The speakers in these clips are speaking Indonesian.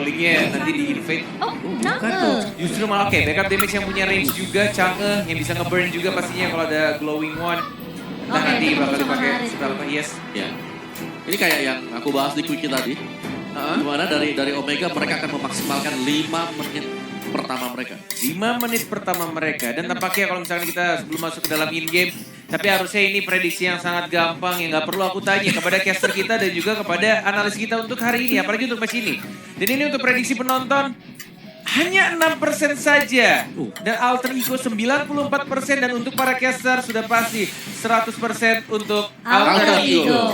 rollingnya nanti di invade. Oh, Kan tuh. Justru malah kayak backup damage yang punya range juga, Chang'e yang bisa nge-burn juga pastinya kalau ada glowing one. Entah Oke, nanti ketemu bakal sama dipakai Haris. spell apa, yes. Ya. Ini kayak yang aku bahas di quickie tadi. Dimana dari Omega mereka akan memaksimalkan 5 menit pertama mereka. 5 menit pertama mereka. Dan tampaknya kalau misalkan kita sebelum masuk ke dalam in-game, tapi harusnya ini prediksi yang sangat gampang yang nggak perlu aku tanya kepada caster kita dan juga kepada analis kita untuk hari ini, apalagi untuk match ini. Dan ini untuk prediksi penonton, hanya 6% saja. Dan Alter Ego 94% dan untuk para caster sudah pasti 100% untuk Alter Alter Ego. Ego.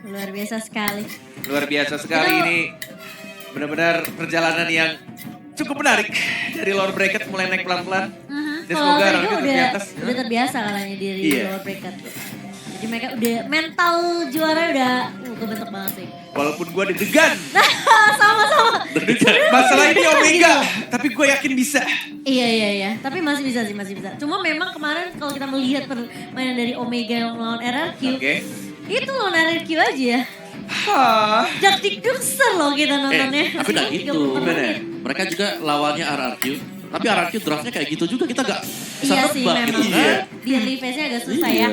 Luar biasa sekali. Luar biasa sekali ini. Benar-benar perjalanan yang cukup menarik. Dari lower bracket mulai naik pelan-pelan. Dan Kalau semoga Alter Alter Ego Ego di atas. udah terbiasa kalahnya di Iya. lower bracket. Jadi mereka udah mental juara udah kebentuk banget sih. Walaupun gue deg-degan. Sama-sama. Masalah ini Omega. Tapi gue yakin bisa. Iya. Tapi masih bisa sih, masih bisa. Cuma memang kemarin kalau kita melihat permainan dari Omega yang melawan RRQ. Oke. Itu lawan RRQ aja ya. Hah. Jakdikdukser loh kita nontonnya. Tapi nah itu. 30 Gimana? menit. Mereka juga lawannya RRQ. Tapi RRQ draftnya kayak gitu juga, kita gak bisa Iya sih nebak memang. gitu. Iya. Di early phase-nya agak susah ya.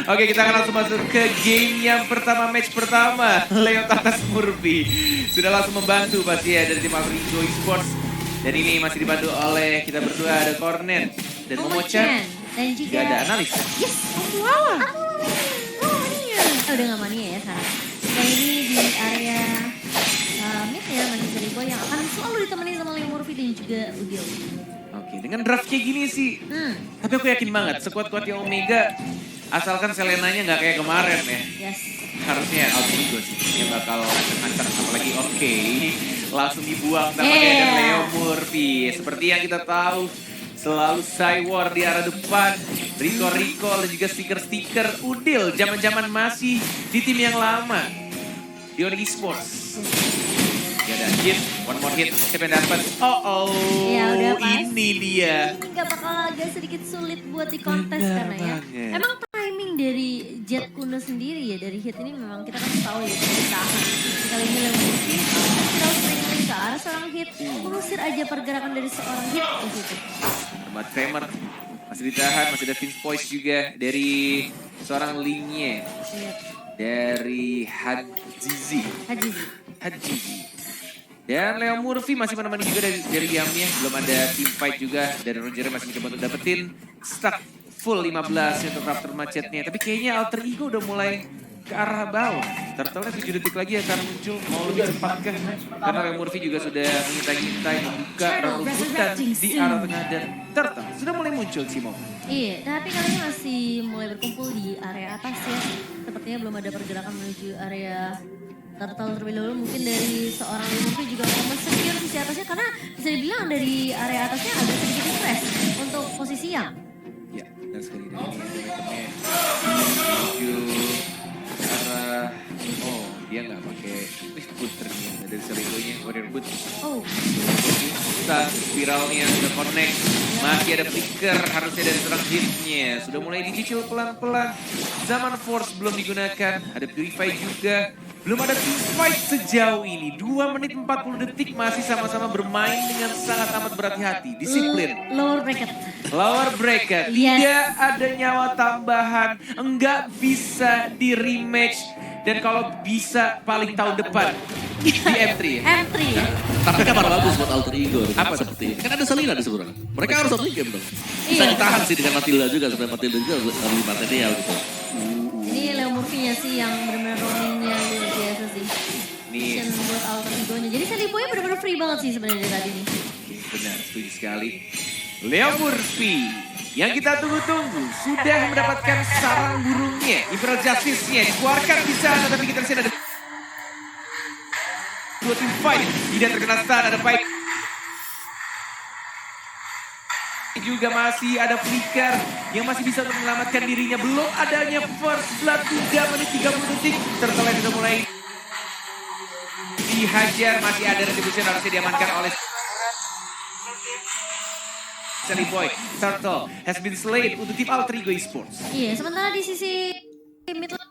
Oke, kita akan langsung masuk ke game yang pertama, match pertama. Leo Tatas Murphy sudah langsung membantu pasti ya dari tim Alter Ego Esports. Dan ini masih dibantu oleh kita berdua, ada Cornet dan Momo-chan. Dan juga Juga ada analis. yes, Wow. Mania. Udah gak mania ya sekarang. Dan ini di area mid ya, Manchester Boy yang akan selalu ditemani sama Leo Murphy dan juga Udil. Oke, dengan draft kayak gini sih. Tapi aku yakin banget, sekuat-kuatnya Omega, asalkan Selenanya nggak kayak kemarin ya. Yes. Harusnya Alter Ego sih yang bakal ngancam, apalagi oke. Langsung dibuang tampaknya dan Leo Murphy. Seperti yang kita tahu, selalu Cywar di arah depan. Rico dan juga stiker-stiker Udil. Zaman-zaman masih di tim yang lama. Di Onyx Esports. Gak ada hit, one more hit, siapa yang dapat? Ya, udah pas. Ini dia. Ini gak bakal agak sedikit sulit buat dikontes Benar karena ya. banget. Emang timing dari Jet Kuno sendiri ya, dari hit ini memang kita kan tahu ya, kita ditahan. Kali ini Leo Murphy, kita sering ke arah seorang hit, mengusir aja pergerakan dari seorang hit di situ. Tempat Kramer masih ditahan, masih ada Vince Poise juga dari seorang linknya. Iya. Dari Hajizi. Dan Leo Murphy masih menemani juga dari Yamnya. Belum ada team fight juga. Dan Roger masih mencoba untuk dapetin stack full 15 untuk Raptor Macetnya. Tapi kayaknya Alter Ego udah mulai ke arah bawah. Turtle-nya 7 detik lagi akan muncul. Mau lebih cepat kah? Karena Leo Murphy juga sudah mengintai-intai membuka rumputan di arah tengah. Dan Turtle sudah mulai muncul, Simo. Iya, tapi kali ini masih mulai berkumpul di area atas ya. Sepertinya belum ada pergerakan menuju area Turtle terlebih dahulu. Mungkin dari seorang Leo Murphy juga mau men-secure sisi atasnya. Karena bisa dibilang dari area atasnya agak sedikit stress untuk posisi yang. Ya, dan sekali dari momentumnya menuju ke arah, oh dia nggak pakai boot ternyata dari Seligonya, warrior boot. Oh, Stun, spiralnya sudah connect, masih ada flicker, harusnya dari serang hitnya. Sudah mulai dicicil pelan-pelan, zaman force belum digunakan, ada purify juga. Belum ada team fight sejauh ini, 2 menit 40 detik masih sama-sama bermain dengan sangat amat berhati-hati, disiplin. lower bracket. Lower bracket, Yes. tidak ada nyawa tambahan, enggak bisa di rematch. Dan kalau bisa paling tahun depan di M3 ya. M3 ya. Tapi kabar bagus buat Alter Ego. Apa seperti ini? Kan ada Selina di seberang. Mereka harus satu game dong. Bisa Iya. ditahan sih dengan Matilda juga. Supaya Matilda juga lebih material gitu. Ini Leo Murphy-nya sih yang benar-benar roaming-nya luar biasa sih. Nih, Mission buat Alter Ego-nya. Jadi Seliboy benar-benar free banget sih sebenarnya dari tadi nih. benar, setuju sekali. Leo Murphy yang kita tunggu-tunggu sudah mendapatkan sarang burungnya. Imperial Justice-nya dikeluarkan di sana, tapi kita lihat ada 2 team fight. Tidak terkena stun, ada fight. Juga masih ada flicker yang masih bisa untuk menyelamatkan dirinya. Belum adanya first blood 3 menit 30 detik. Turtle sudah mulai dihajar. Masih ada retribution harusnya diamankan oleh Sally Boy. Turtle has been slain untuk tim Alter Ego Esports. Iya, sementara di sisi mid lane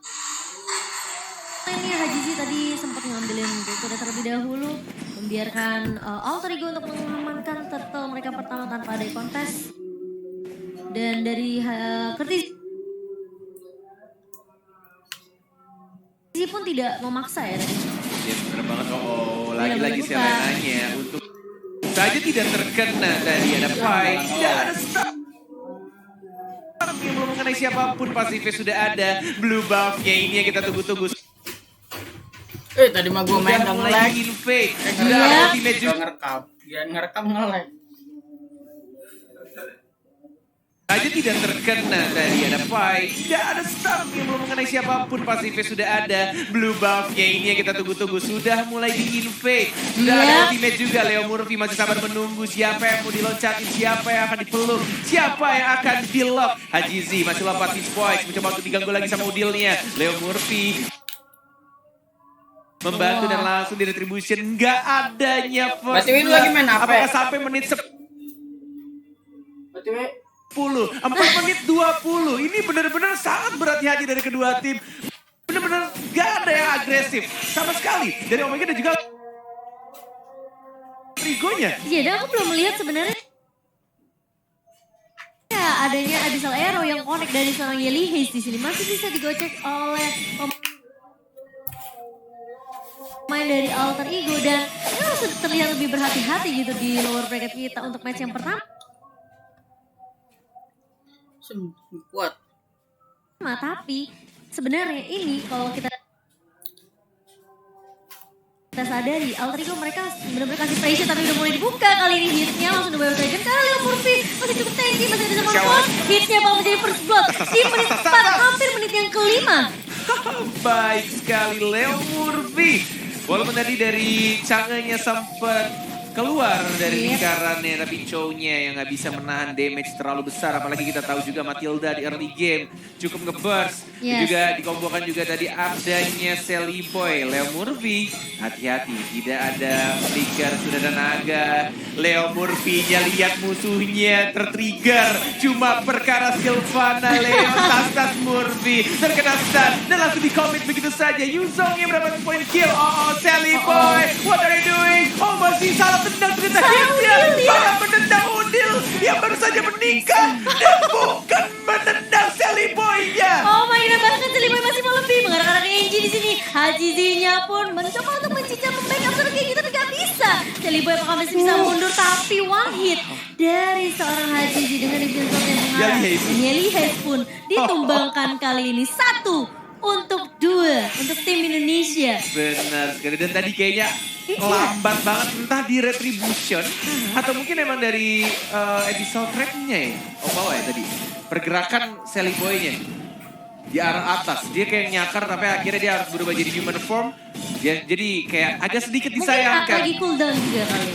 sepertinya Hajizi tadi sempat ngambilin kuda terlebih dahulu. Membiarkan Alter Ego untuk mengamankan turtle mereka pertama tanpa ada kontes. Dan dari Curtis pun tidak memaksa ya tadi. Ya bener banget. Oh, lagi-lagi Tidak boleh Selenanya untuk saja tidak terkena tadi ada fight. Tidak ada start. Yang belum mengenai siapapun pasifnya sudah ada. Blue buff-nya ini yang kita tunggu-tunggu. Tadi mah gue main Sudah dong mulai lag. invade. Iya. Sudah ada ultimate juga. Ngerekam. Ya ngerekam nge-lag. Saja tidak terkena tadi ada fight. Tidak ada start yang belum mengenai siapapun pasifnya sudah ada. Blue buff-nya ini yang kita tunggu-tunggu sudah mulai di-invade. Sudah ada Iya. ultimate juga. Leo Murphy masih sabar menunggu siapa yang mau diloncatin, siapa yang akan dipeluk, siapa yang akan di-lock. Hajizi masih lompat his points, mencoba untuk diganggu lagi sama udilnya. Leo Murphy membantu dan langsung di retribution. Nggak adanya first Berarti Win lagi main apa? Apakah sampai menit 10? Berarti 4 menit 20. Ini benar-benar sangat berhati-hati dari kedua tim. Benar-benar gak ada yang agresif sama sekali dari Omega dan juga Rigonya. Iya, dan aku belum melihat sebenarnya ya, adanya Abyssal Arrow yang connect dari seorang Yelly Haze di sini masih bisa digocek oleh pemain dari Alter Ego dan ini harus terlihat lebih berhati-hati gitu di lower bracket kita untuk match yang pertama. kuat. Tapi sebenarnya ini kalau kita sadari Alter Ego mereka benar-benar kasih pressure tapi udah mulai dibuka kali ini hitnya langsung di Dragon karena Leo Murphy masih cukup tanky masih ada zaman close hitnya bakal menjadi first blood di menit 4 hampir menit yang kelima. Baik sekali Leo Murphy. Walaupun tadi dari Chang'e-nya sempat keluar dari lingkarannya, tapi Chow-nya yang nggak bisa menahan damage terlalu besar. Apalagi kita tahu juga Matilda di early game cukup nge-burst. Yes. Juga dikombokan juga tadi adanya Sally Boy. Leo Murphy, hati-hati, tidak ada flicker, sudah ada naga. Leo Murphy-nya lihat musuhnya tertrigger. Cuma perkara Sylvana, Leo tas Murphy terkena stun dan langsung di-commit begitu saja. Yuzong yang mendapat point kill. Oh, Sally Boy, what are you doing? Oh, masih salah tendang ternyata hitnya. Malah menendang Udil yang baru saja menikah. Dan bukan menendang Sally Boy-nya. Oh my god, bahkan Seliboy masih mau lebih mengarahkan Angie di sini. Hajizinya pun mencoba untuk mencicam membackup terus kayak gitu tapi gak bisa. Seliboy apakah masih bisa mundur tapi one hit dari seorang Hajizi dengan defense yang mengarah. Yelly Haze pun ditumbangkan kali ini 1 untuk 2 untuk tim Indonesia. Benar sekali. Dan tadi kayaknya lambat banget entah di retribution atau mungkin emang dari episode trap-nya ya. Oh bawah ya tadi. Pergerakan Sally Boy-nya di arah atas. Dia kayak nyakar tapi akhirnya dia harus berubah jadi human form. Dia, jadi kayak agak sedikit Mungkin disayangkan. lagi cooldown juga kali.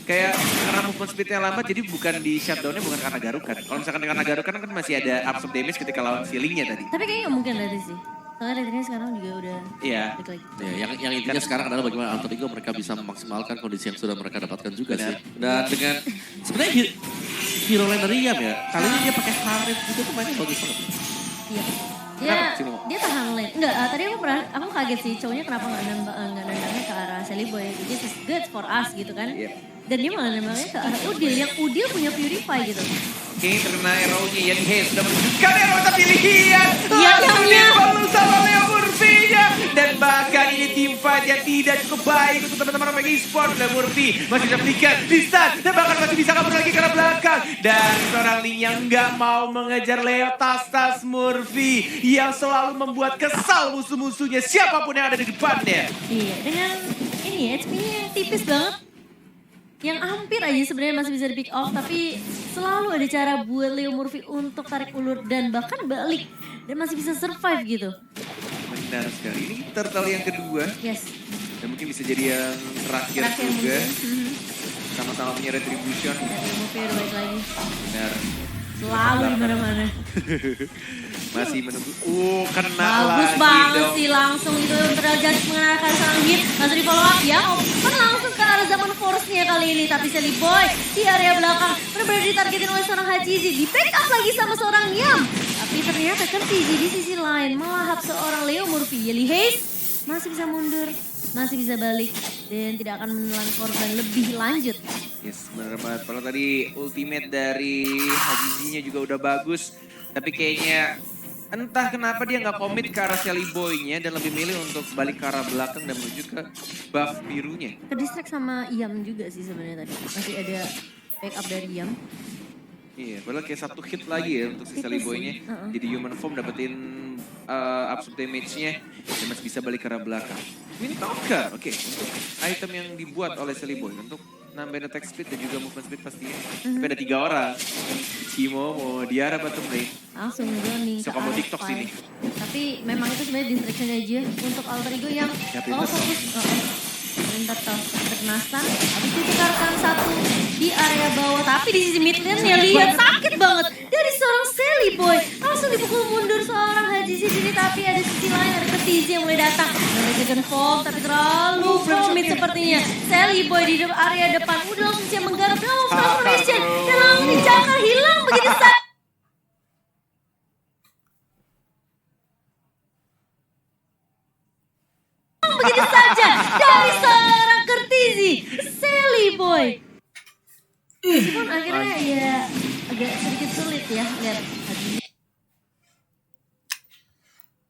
Kayak karena movement speed-nya lambat jadi bukan di shutdown-nya bukan karena garukan. Kalau misalkan karena garukan kan masih ada absorb damage ketika lawan ceiling-nya tadi. Tapi kayaknya gak mungkin tadi sih. Soalnya ratingnya sekarang juga udah Iya. balik lagi. Ya, yang intinya sekarang adalah bagaimana Alter Ego mereka bisa memaksimalkan kondisi yang sudah mereka dapatkan juga sih. Dan dengan sebenarnya hero laner Riam ya, kali ini dia pakai Harith gitu tuh mainnya bagus banget. Iya. Kenapa sih, Mo? Dia tahan lane. Enggak, tadi aku kaget sih cowoknya kenapa nggak nendangnya ke arah Sally Boy. Which is good for us gitu kan. Iya. Dan dia malah nembaknya ke arah Udil. Yang Udil punya Purify gitu. Oke, terkena arrow-nya Yelly Haze sudah menunjukkan arrow tapi lihat. Iya, Langsung iya. dibangun sama Leo Murphy-nya. Dan bahkan ini tim fight yang tidak cukup baik untuk teman-teman Omega Esports. Leo Murphy masih bisa berikan di stun. Dan bahkan masih bisa kabur lagi ke arah belakang. Dan seorang Ling yang nggak mau mengejar Leo tas Murphy. Yang selalu membuat kesal musuh-musuhnya siapapun yang ada di depannya. Iya, dengan ini HP-nya yang tipis banget. Yang hampir aja sebenarnya masih bisa di pick off, tapi selalu ada cara buat Leo Murphy untuk tarik ulur dan bahkan balik dan masih bisa survive gitu. Benar sekali. Ini turtle yang kedua. Yes. Dan mungkin bisa jadi yang terakhir juga. mungkin. Sama-sama punya retribution. Dan Leo Murphy udah balik lagi. Benar. Selalu di mana-mana. Masih menunggu. Kena Bagus lagi banget dong. sih langsung itu Imperial Judge mengarahkan seorang hit. Langsung di follow up ya. Open langsung ke arah zaman force-nya kali ini. Tapi Sally Boy di area belakang benar-benar ditargetin oleh seorang Hajizi. Di backup lagi sama seorang Yam. Tapi ternyata Curtis di sisi lain melahap seorang Leo Murphy. Yelly Haze masih bisa mundur, masih bisa balik, dan tidak akan menelan korban lebih lanjut. Yes, bener banget. Kalau tadi ultimate dari Hajizinya juga udah bagus. Tapi kayaknya entah kenapa dia nggak komit ke arah Sally Boy-nya dan lebih milih untuk balik ke arah belakang dan menuju ke buff birunya. Ke distract sama Iam juga sih sebenarnya tadi. Masih ada backup dari Iam. Iya, padahal kayak satu hit lagi ya untuk si Sally Itu sih, Boy-nya. Jadi human form dapetin absorb damage-nya dan masih bisa balik ke arah belakang. Wind Talker, oke. Untuk item yang dibuat oleh Sally Boy untuk nambahin attack speed dan juga movement speed pastinya. Tapi ada 3 orang. Cimo, mau Diara, bottom lane. Langsung joining Bisa ke combo arah TikTok fight. sini. Tapi memang itu sebenarnya distraction aja untuk alter ego yang Ya, kalau pintas. fokus. Bentar toh, kena stun. Habis ditukarkan satu di area bawah. Tapi di sisi mid lane ya lihat sakit banget. Dari seorang Sally Boy. Langsung dipukul mundur seorang Haji di sini. Tapi ada sisi lain, ada Ketizi yang mulai datang. Dan Dragon Form tapi terlalu promit sepertinya. Sally Boy di area depan. Udah langsung siap menggarap. Langsung transformation. Dan langsung dijangkar hilang begitu saja. Begitu saja dari seorang Kertizi, Sally Boy. Meskipun akhirnya ya agak sedikit sulit ya lihat Haji.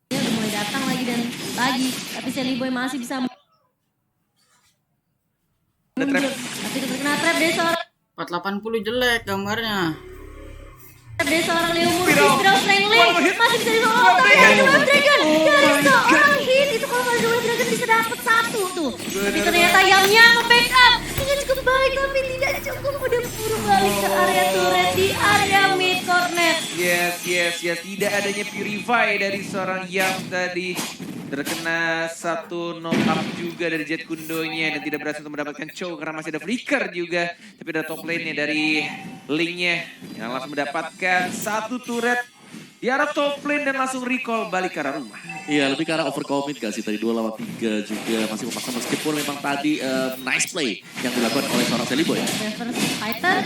Dia udah mulai datang lagi dan lagi, tapi Sally Boy masih bisa mundur. Tapi terkena trap dari seorang 480 jelek gambarnya. Leo Murphy, Spiral Strangling masih bisa disolong, tapi ada Web Dragon dari seorang hit. Itu kalau ada Web Dragon bisa dapat satu tuh. Tapi ternyata Yamnya nge-backup dengan cukup baik, tapi tidak cukup. Udah buru balik ke area turret di area mid corner. Yes. Tidak adanya Purify dari seorang Yam tadi. Terkena satu knock up juga dari Jet Kundonya dan tidak berhasil untuk mendapatkan Chow karena masih ada Flicker juga. Tapi ada top lane-nya dari Link-nya yang langsung mendapatkan satu turret di arah top lane dan langsung recall balik ke arah rumah. Iya, lebih ke arah overcommit gak sih? Tadi 2 lawan 3 juga masih memaksa meskipun memang tadi nice play yang dilakukan oleh seorang Sally Boy. Reverse fighter,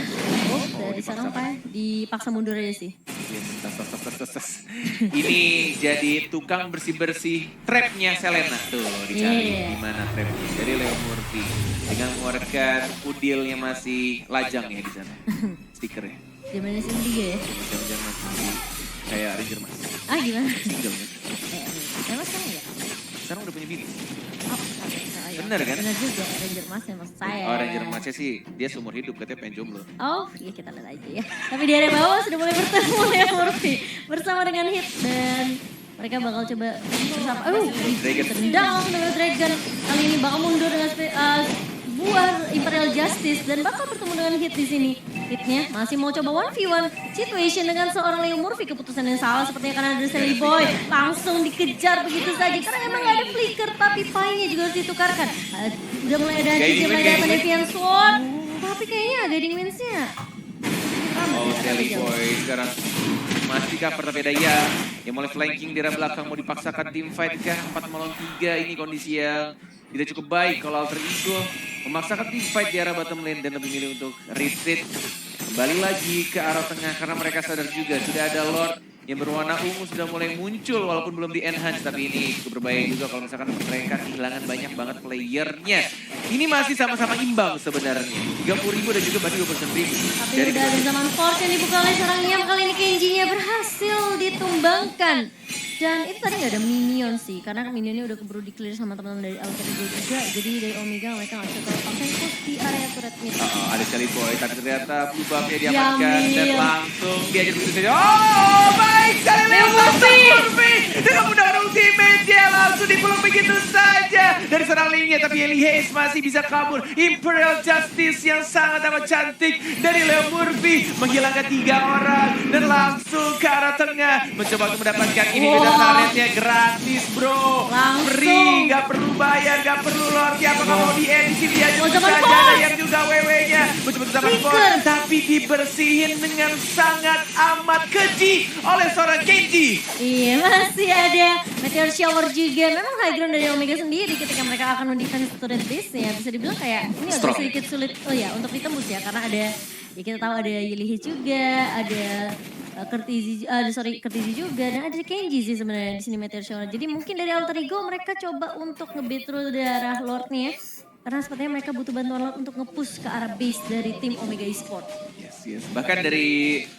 dari seorang Pai dipaksa mundur aja sih. Yes, tas. Ini jadi tukang bersih-bersih trapnya Selena. Tuh, dicari di mana trapnya. Dari Leo Murphy dengan mengeluarkan udilnya masih lajang ya di sana. Stikernya. Zamannya sih 3 ya. Jam-jam masih kayak Ranger Mas. Ah gimana? Single ya. Emang sekarang ya? Sekarang udah punya bini. Oh, ya. Bener kan? Bener juga, Ranger Mas ya maksud saya. Oh, Ranger Masnya sih dia seumur hidup katanya pengen jomblo. Oh, iya kita lihat aja ya. Tapi di area bawah sudah mulai bertemu Leo Murphy bersama dengan Hit dan mereka bakal coba bersama. Dragon. Tendang langsung dengan Dragon. Kali ini bakal mundur dengan buah Imperial Justice dan bakal bertemu dengan Hit di sini. Hitnya masih mau coba 1v1 situation dengan seorang Leo Murphy. Keputusan yang salah sepertinya karena ada Sally Boy. Langsung dikejar begitu saja karena emang gak ada flicker tapi Pai-nya juga harus ditukarkan. Udah mulai ada Guiding mulai Wind, datang Guiding Deviant Sword. Tapi kayaknya Guiding Winds-nya Oh, Sally Boy sekarang masih di cover tapi ada yang mulai flanking di arah belakang mau dipaksakan tim fight kah 4 melawan 3 ini kondisi yang tidak cukup baik kalau Alter Ego memaksakan tim fight di arah bottom lane dan lebih milih untuk retreat kembali lagi ke arah tengah karena mereka sadar juga sudah ada Lord yang berwarna ungu sudah mulai muncul walaupun belum di enhance tapi ini cukup berbahaya juga kalau misalkan mereka kehilangan banyak banget playernya. Ini masih sama-sama imbang sebenarnya 30.000 dan juga masih 20.000 Tapi udah ada zaman Force yang dibuka oleh seorang Yam. Kali ini Kenji-nya berhasil ditumbangkan. Dan itu tadi nggak ada minion sih, karena minionnya udah keburu di-clear sama teman-teman dari Alter Ego juga. Jadi dari Omega mereka nggak bisa terlalu push di area turret mid. Ada Sally Boy, tapi ternyata blue buff-nya diamankan Yummy. dan langsung diajar begitu saja. Oh, baik sekali Leo Murphy dengan menggunakan ultimate dia langsung dipeluk begitu saja dari serang linknya. Tapi Eli Hayes masih bisa kabur. Imperial Justice yang sangat amat cantik dari Leo Murphy menghilangkan 3 orang dan langsung ke arah tengah mencoba untuk mendapatkan ini juga targetnya gratis bro. Langsung. Free, gak perlu bayar, gak perlu lord. Apakah mau di end di sini dia juga zaman saja Force. ada yang juga WW-nya mencoba zaman Flicker. Force, tapi dibersihin dengan sangat amat keji oleh seorang Kenji. Iya, masih ada Meteor Shower juga. Memang high ground dari Omega sendiri ketika mereka akan mendefense turret base ya. Bisa dibilang kayak ini agak Strong. sedikit sulit. Oh ya, untuk ditembus ya. Karena ada, ya kita tahu ada Yilihi juga, ada Curtizi juga dan ada Kenji sih sebenarnya di sini Meteor Shower. Jadi mungkin dari Alter Ego mereka coba untuk nge-beat through darah Lordnya karena sepertinya mereka butuh bantuan Lord untuk nge-push ke arah base dari tim Omega Esport. Yes. Bahkan dari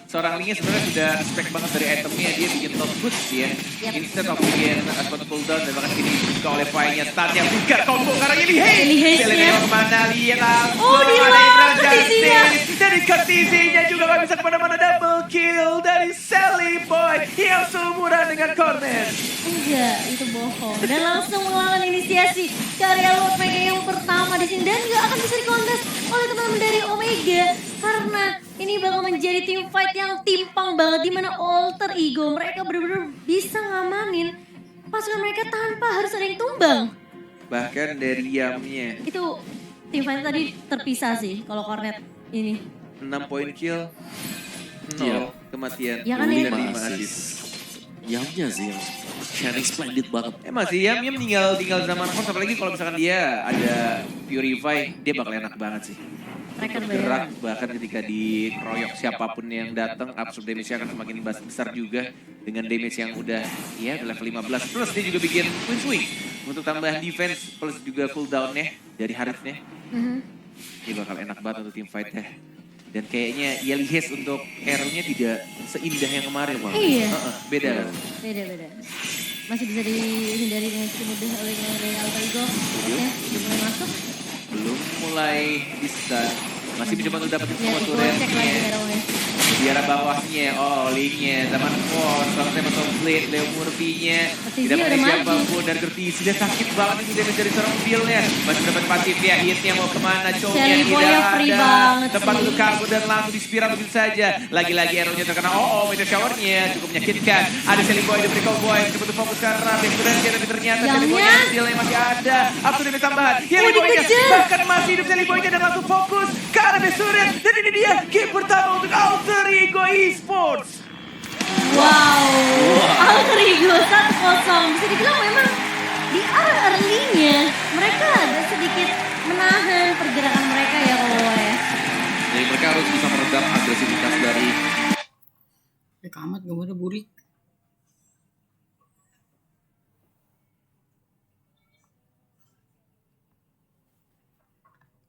seorang Lingnya sebenarnya sudah spek banget dari itemnya, dia bikin top boots ya. Yep. Instead of bikin spot cooldown dan bahkan ini dibuka oleh Pai-nya startnya buka combo karena ini Ini haze-nya. Selena kemana lihat langsung Oh, di ada luar Ibra Curtizi-nya. Justin. Dari Curtizi-nya juga gak bisa kemana-mana, double kill dari Sally Boy yang seumuran dengan Cornet. Enggak, itu bohong. Dan langsung melawan inisiasi karya Lord Mega yang pertama di sini dan nggak akan bisa dikontes oleh teman-teman dari Omega karena ini bakal menjadi team fight yang timpang banget di mana Alter Ego mereka benar-benar bisa ngamanin pasukan mereka tanpa harus ada yang tumbang. Bahkan dari Yamnya Itu team fight tadi terpisah sih kalau Cornet ini. 6 poin kill, 0 Iya. kematian. Ya kan ya? 5 5 assist. assist. Yamnya sih yang shining splendid banget. Emang sih Yam tinggal zaman force, apalagi kalau misalkan dia ada Purify, dia bakal enak banget sih. Mereka Gerak bahkan ketika dikeroyok siapapun yang datang, absorb damage-nya akan semakin besar juga dengan damage yang udah level 15 plus dia juga bikin Queen Swing untuk tambahan defense plus juga cooldown-nya dari Harithnya. Ini bakal enak banget untuk team fight ya. Dan kayaknya Yali Haze untuk hero-nya tidak seindah yang kemarin Bang. Iya. Beda kan? Beda. Masih bisa dihindari dengan cukup mudah oleh dari Alter Ego. Oke, udah mulai masuk. Belum mulai bisa. Masih mencoba untuk dapetin Ya, semua itu cek lagi turretnya. hero-nya. Di arah bawahnya, linknya, Zaman Force, sama Temple Blade, Leo Murphy-nya. Curtizi Tidak udah pakai maju. siapapun dan Curtizi dia sakit banget itu damage dari seorang Bill-nya. Masih dapat pasif ya, hitnya mau kemana, Chow-nya Shelly tidak Boy-nya free ada. banget Tempat sih. untuk kabur dan langsung di spiral begitu saja. Lagi-lagi arrow-nya terkena, Meteor Shower-nya cukup menyakitkan. Ada Shelly Boy, diberi Cowboy, coba untuk fokus ke arah Bekurannya, tapi ternyata Shelly Jamnya. Boy-nya Steel-nya masih ada. Up to damage tambahan. Shelly Boy-nya dikejar. bahkan masih hidup Shelly Boy-nya dan langsung fokus ke arah Besuret. Dan ini dia game pertama untuk Alter Ego Esports. Wow. Alter Ego 1-0. Bisa dibilang memang di arah early-nya mereka ada sedikit menahan pergerakan mereka ya kalau ya. Jadi mereka harus bisa meredam agresivitas dari Kamat gambarnya burik.